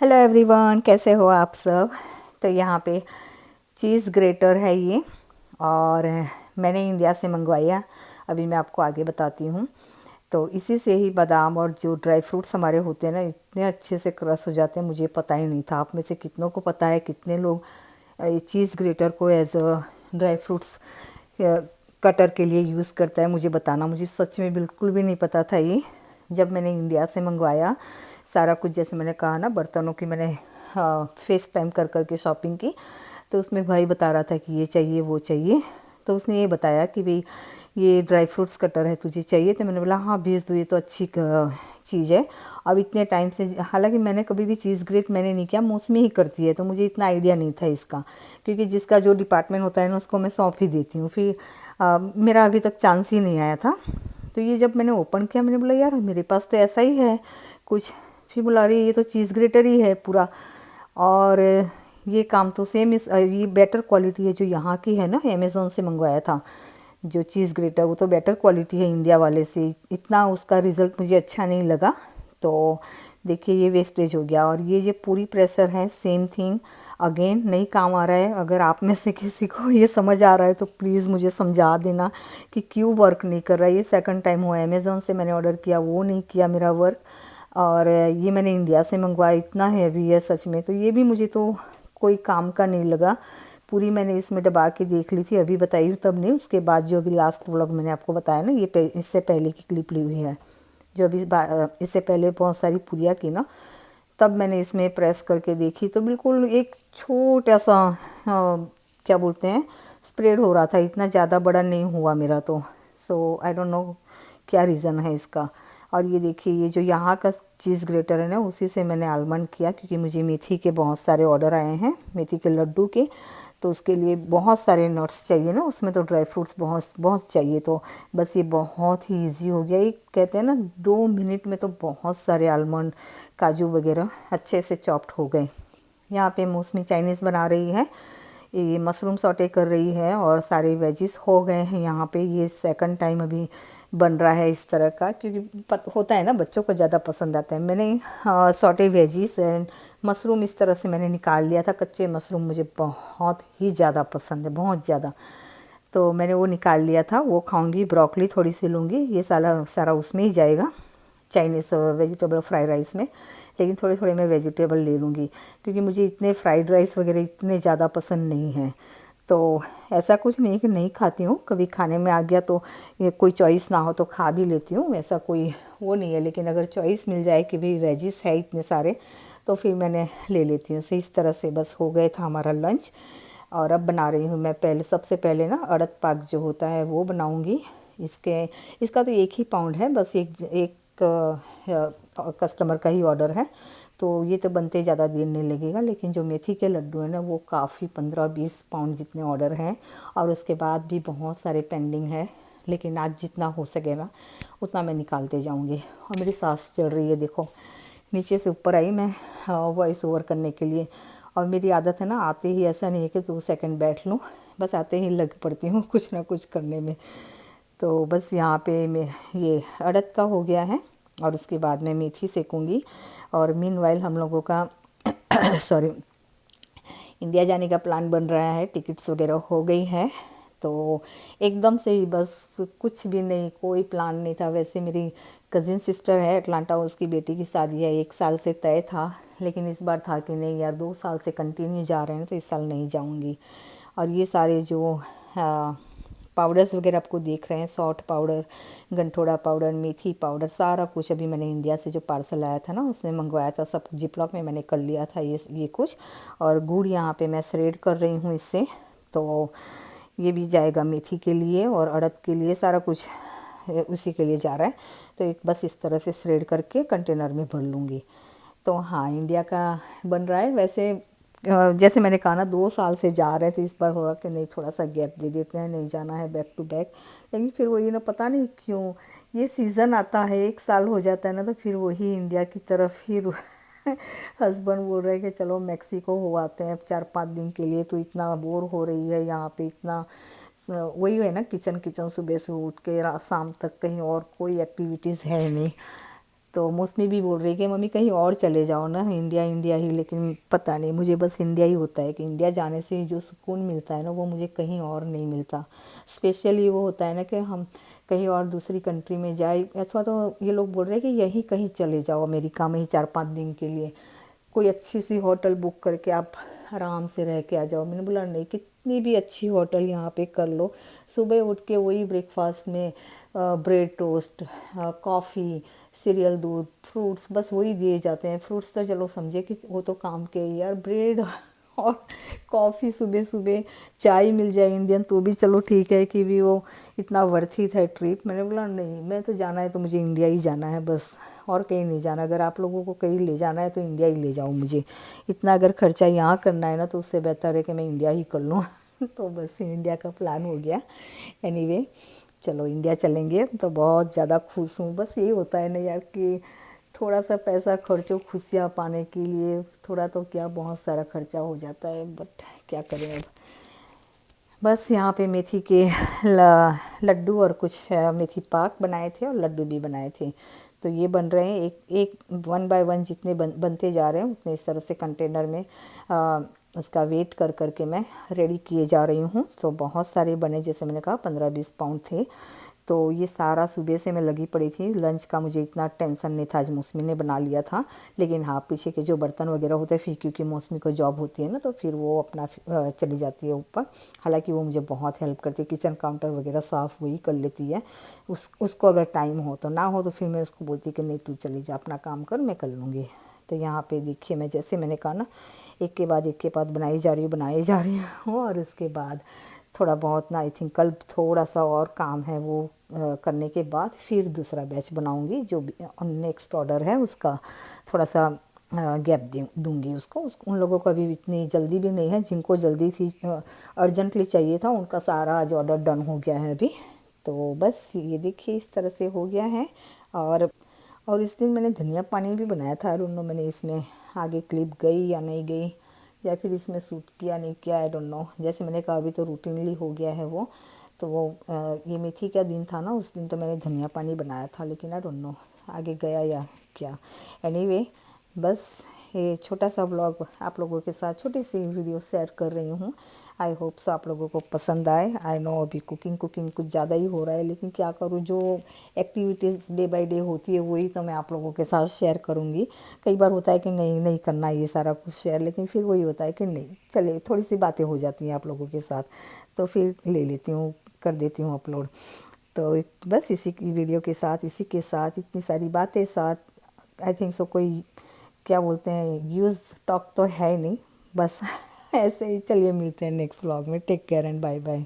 Hello everyone, कैसे हो आप सब। तो यहाँ पे चीज़ ग्रेटर है ये, और मैंने इंडिया से मंगवाया। अभी मैं आपको आगे बताती हूँ। तो इसी से ही बादाम और जो ड्राई फ्रूट्स हमारे होते हैं ना, इतने अच्छे से क्रश हो जाते हैं। मुझे पता ही नहीं था। आप में से कितनों को पता है, कितने लोग ये चीज़ ग्रेटर को as a dry fruits cutter के लिए यूज़ करता है। मुझे बताना, मुझे सच में बिल्कुल भी नहीं पता था ये। जब मैंने इंडिया से मंगवाया सारा कुछ, जैसे मैंने कहा ना, बर्तनों की मैंने फेस टाइम कर कर के शॉपिंग की, तो उसमें भाई बता रहा था कि ये चाहिए वो चाहिए। तो उसने ये बताया कि भाई ये ड्राई फ्रूट्स कटर है, तुझे चाहिए? तो मैंने बोला हाँ भेज दो, ये तो अच्छी चीज़ है। अब इतने टाइम से, हालांकि मैंने कभी भी चीज़ ग्रेट मैंने नहीं किया, मौसमी ही करती है, तो मुझे इतना आइडिया नहीं था इसका। क्योंकि जिसका जो डिपार्टमेंट होता है ना, उसको मैं सौंप ही देती हूँ। फिर मेरा अभी तक चांस ही नहीं आया था। तो ये जब मैंने ओपन किया, मैंने बोला यार मेरे पास तो ऐसा ही है कुछ। फिर बोला अरे ये तो चीज़ ग्रेटर ही है पूरा, और ये काम तो सेम इस ये बेटर क्वालिटी है जो यहाँ की है ना, अमेज़ोन से मंगवाया था जो चीज़ ग्रेटर, वो तो बेटर क्वालिटी है इंडिया वाले से। इतना उसका रिज़ल्ट मुझे अच्छा नहीं लगा। तो देखिए ये वेस्टेज हो गया। और ये जो पूरी प्रेशर है, सेम थिंग अगेन नहीं काम आ रहा है। अगर आप में से किसी को ये समझ आ रहा है तो प्लीज़ मुझे समझा देना कि क्यों वर्क नहीं कर रहा है। ये सेकंड टाइम हुआ है, अमेज़ोन से मैंने ऑर्डर किया, वो नहीं किया मेरा वर्क। और ये मैंने इंडिया से मंगवाया, इतना हैवी है सच में। तो ये भी मुझे तो कोई काम का नहीं लगा। पूरी मैंने इसमें दबा के देख ली थी, अभी बताई हूँ तब नहीं, उसके बाद जो अभी लास्ट व्लॉग मैंने आपको बताया ना, ये इससे पहले की क्लिप ली हुई है। जो अभी इससे पहले बहुत सारी पूरियाँ की ना, तब मैंने इसमें प्रेस करके देखी तो बिल्कुल एक छोटा सा क्या बोलते हैं, स्प्रेड हो रहा था। इतना ज़्यादा बड़ा नहीं हुआ मेरा तो। सो आई डोंट नो क्या रीज़न है इसका। और ये देखिए, ये जो यहाँ का चीज़ ग्रेटर है ना, उसी से मैंने आलमंड किया, क्योंकि मुझे मेथी के बहुत सारे ऑर्डर आए हैं, मेथी के लड्डू के। तो उसके लिए बहुत सारे नट्स चाहिए ना, उसमें तो ड्राई फ्रूट्स बहुत बहुत चाहिए। तो बस ये बहुत ही इजी हो गया। ये कहते हैं ना 2 मिनट में तो बहुत सारे आलमंड, काजू वगैरह अच्छे से चॉप्ड हो गए। यहाँ पे मौसमी चाइनीज़ बना रही है, ये मशरूम सॉटे कर रही है, और सारे वेजिस हो गए हैं यहाँ पे। ये सेकंड टाइम अभी बन रहा है इस तरह का, क्योंकि होता है ना बच्चों को ज़्यादा पसंद आता है। मैंने सॉटे वेजिस एंड मशरूम इस तरह से मैंने निकाल लिया था। कच्चे मशरूम मुझे बहुत ही ज़्यादा पसंद है, बहुत ज़्यादा। तो मैंने वो निकाल लिया था, वो खाऊंगी। ब्रोकली थोड़ी सी लूँगी, ये सारा सारा उसमें ही जाएगा, चाइनीज़ वेजिटेबल फ्राइड राइस में। लेकिन थोड़े थोड़े मैं वेजिटेबल ले लूँगी, क्योंकि मुझे इतने फ्राइड राइस वगैरह इतने ज़्यादा पसंद नहीं हैं। तो ऐसा कुछ नहीं कि नहीं खाती हूँ, कभी खाने में आ गया तो ये कोई चॉइस ना हो तो खा भी लेती हूँ, ऐसा कोई वो नहीं है। लेकिन अगर चॉइस मिल जाए कि भाई वेजिस है इतने सारे, तो फिर मैंने ले लेती हूँ। सो इस तरह से बस हो गया था हमारा लंच। और अब बना रही हूँ मैं, पहले सबसे पहले ना अड़द पाक जो होता है वो बनाऊँगी। इसका तो 1 ही पाउंड है, बस एक कस्टमर का ही ऑर्डर है, तो ये तो बनते ज़्यादा देर नहीं लगेगा। लेकिन जो मेथी के लड्डू हैं ना, वो काफ़ी 15-20 पाउंड जितने ऑर्डर हैं, और उसके बाद भी बहुत सारे पेंडिंग है। लेकिन आज जितना हो सकेगा उतना मैं निकालते जाऊंगी। और मेरी सांस चल रही है, देखो नीचे से ऊपर आई मैं वॉइस ओवर करने के लिए। और मेरी आदत है ना, आते ही ऐसा नहीं है कि 2 सेकंड बैठ लूँ, बस आते ही लग पड़ती हूँ कुछ ना कुछ करने में। तो बस यहाँ पे मैं ये अड़द का हो गया है, और उसके बाद मैं मेथी सेकूँगी। और मीनवाइल हम लोगों का सॉरी, इंडिया जाने का प्लान बन रहा है, टिकट्स वगैरह हो गई है। तो एकदम से ही बस, कुछ भी नहीं, कोई प्लान नहीं था। वैसे मेरी कज़िन सिस्टर है अटलांटा, उसकी बेटी की शादी है, 1 साल से तय था। लेकिन इस बार था कि नहीं यार, 2 साल से कंटिन्यू जा रहे हैं, तो इस साल नहीं जाऊंगी। और ये सारे जो पाउडर्स वगैरह आपको देख रहे हैं, सॉल्ट पाउडर, गंठोड़ा पाउडर, मेथी पाउडर, सारा कुछ अभी मैंने इंडिया से जो पार्सल आया था ना, उसमें मंगवाया था। सब जिपलॉक में मैंने कर लिया था ये कुछ। और गुड़ यहाँ पे मैं श्रेड कर रही हूँ इससे, तो ये भी जाएगा मेथी के लिए और अड़द के लिए, सारा कुछ उसी के लिए जा रहा है। तो एक बस इस तरह से श्रेड करके कंटेनर में भर लूँगी। तो हाँ, इंडिया का बन रहा है। वैसे जैसे मैंने कहा ना, 2 साल से जा रहे थे, इस बार होगा कि नहीं थोड़ा सा गैप दे देते हैं, नहीं जाना है बैक टू बैक। लेकिन फिर वही ना, पता नहीं क्यों ये सीज़न आता है, 1 साल हो जाता है ना, तो फिर वही इंडिया की तरफ ही हस्बैंड बोल रहे हैं कि चलो मैक्सिको हो आते हैं 4-5 दिन के लिए। तो इतना बोर हो रही है यहाँ पे, इतना वही है ना, किचन किचन, सुबह से उठ के शाम तक कहीं और कोई एक्टिविटीज़ है नहीं। तो मौसमी भी बोल रही कि मम्मी कहीं और चले जाओ ना, इंडिया इंडिया ही, लेकिन पता नहीं, मुझे बस इंडिया ही होता है कि इंडिया जाने से जो सुकून मिलता है ना वो मुझे कहीं और नहीं मिलता। स्पेशली वो होता है ना कि हम कहीं और दूसरी कंट्री में जाए, अथवा तो ये लोग बोल रहे हैं कि यहीं कहीं चले जाओ अमेरिका में ही 4-5 दिन के लिए, कोई अच्छी सी होटल बुक करके आप आराम से रह के आ जाओ। मैंने बोला नहीं, कितनी भी अच्छी होटल यहाँ पे कर लो, सुबह उठ के वही ब्रेकफास्ट में ब्रेड टोस्ट, कॉफ़ी, सीरियल, दूध, फ्रूट्स, बस वही दिए जाते हैं। फ्रूट्स तो चलो समझे कि वो तो काम के ही, यार ब्रेड और कॉफ़ी सुबह सुबह, चाय मिल जाए इंडियन तो भी चलो ठीक है कि भी वो इतना वर्थित है ट्रिप। मैंने बोला नहीं, मैं तो जाना है तो मुझे इंडिया ही जाना है बस, और कहीं नहीं जाना। अगर आप लोगों को कहीं ले जाना है तो इंडिया ही ले जाओ मुझे। इतना अगर खर्चा यहाँ करना है ना तो उससे बेहतर है कि मैं इंडिया ही कर लूँ। तो बस इंडिया का प्लान हो गया। एनीवे चलो इंडिया चलेंगे, तो बहुत ज़्यादा खुश हूँ। बस यही होता है ना यार कि थोड़ा सा पैसा खर्चो खुशियाँ पाने के लिए, थोड़ा तो क्या बहुत सारा खर्चा हो जाता है, बट क्या करें अब। बस यहाँ पे मेथी के लड्डू और कुछ मेथी पाक बनाए थे और लड्डू भी बनाए थे। तो ये बन रहे हैं एक एक 1 बाय 1 जितने बनते जा रहे हैं उतने इस तरह से कंटेनर में उसका वेट कर करके मैं रेडी किए जा रही हूँ। तो बहुत सारे बने, जैसे मैंने कहा 15-20 पाउंड थे। तो ये सारा सुबह से मैं लगी पड़ी थी। लंच का मुझे इतना टेंशन नहीं था, आज मौसमी ने बना लिया था। लेकिन हाँ, पीछे के जो बर्तन वगैरह होते हैं फिर, क्योंकि मौसमी को जॉब होती है ना तो फिर वो अपना चली जाती है ऊपर। हालांकि वो मुझे बहुत हेल्प करती है, किचन काउंटर वगैरह साफ़ वही कर लेती है। उसको अगर टाइम हो तो, ना हो तो फिर मैं उसको बोलती कि नहीं तू चली जा, अपना काम कर, मैं कर लूँगी। तो यहाँ पे देखिए, मैं जैसे मैंने कहा ना, एक के बाद बनाई जा रही हूँ। और उसके बाद थोड़ा बहुत ना, आई थिंक कल थोड़ा सा और काम है, वो करने के बाद फिर दूसरा बैच बनाऊंगी। जो नेक्स्ट ऑर्डर है उसका थोड़ा सा गैप दूंगी उसको उन लोगों का भी इतनी जल्दी भी नहीं है, जिनको जल्दी थी अर्जेंटली चाहिए था उनका सारा आज ऑर्डर डन हो गया है अभी। तो बस ये देखिए इस तरह से हो गया है। और इस दिन मैंने धनिया पानी भी बनाया था। आई डोंट नो मैंने इसमें आगे क्लिप गई या नहीं गई, या फिर इसमें सूट किया नहीं किया, आई डोंट नो। जैसे मैंने कहा अभी तो रूटीनली हो गया है वो। तो वो ये मेथी का दिन था ना, उस दिन तो मैंने धनिया पानी बनाया था, लेकिन आई डोंट नो आगे गया या क्या। एनीवे बस ये छोटा सा व्लॉग आप लोगों के साथ छोटी सी वीडियो शेयर कर रही हूँ। आई होप सो आप लोगों को पसंद आए। आई नो अभी कुकिंग कुछ ज़्यादा ही हो रहा है, लेकिन क्या करूँ, जो एक्टिविटीज़ डे बाय डे होती है वही तो मैं आप लोगों के साथ शेयर करूँगी। कई बार होता है कि नहीं नहीं करना ये सारा कुछ शेयर, लेकिन फिर वही होता है कि नहीं चले, थोड़ी सी बातें हो जाती हैं आप लोगों के साथ, तो फिर ले लेती हूँ, कर देती हूँ अपलोड। तो बस इसी की वीडियो के साथ, इसी के साथ इतनी सारी बातें साथ, आई थिंक सो कोई क्या बोलते हैं यूज़ टॉक तो है नहीं, बस ऐसे ही। चलिए मिलते हैं नेक्स्ट व्लॉग में। Take care and bye bye.